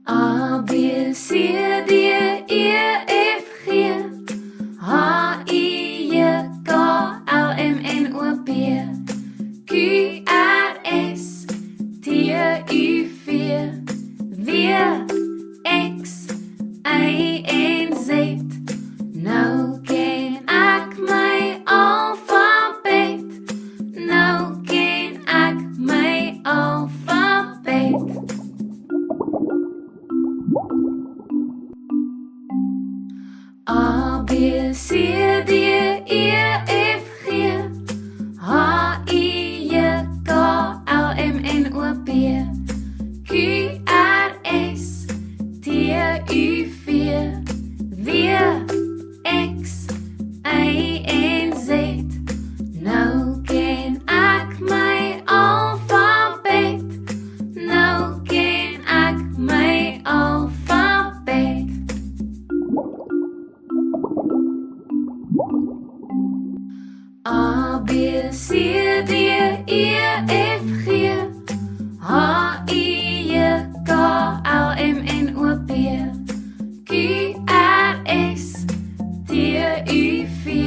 A, B, C, D, E, F, G H, I, J, K, L, M, N, O, P Q, R, S, T, U, V W, X, Y en Z Nou ken ek my alfabet Nou ken ek my alfabet A, B, C, D, E, F, G H, I, J, K, L, M, N, O, P Q, R, S, T, U, V W, X, Y en Z Nou ken ek my alfabet Nou ken ek my alfabet A, B, C, D, E, F, G H, I, J, K, L, M, N, O, P Q, R, S, T, U, V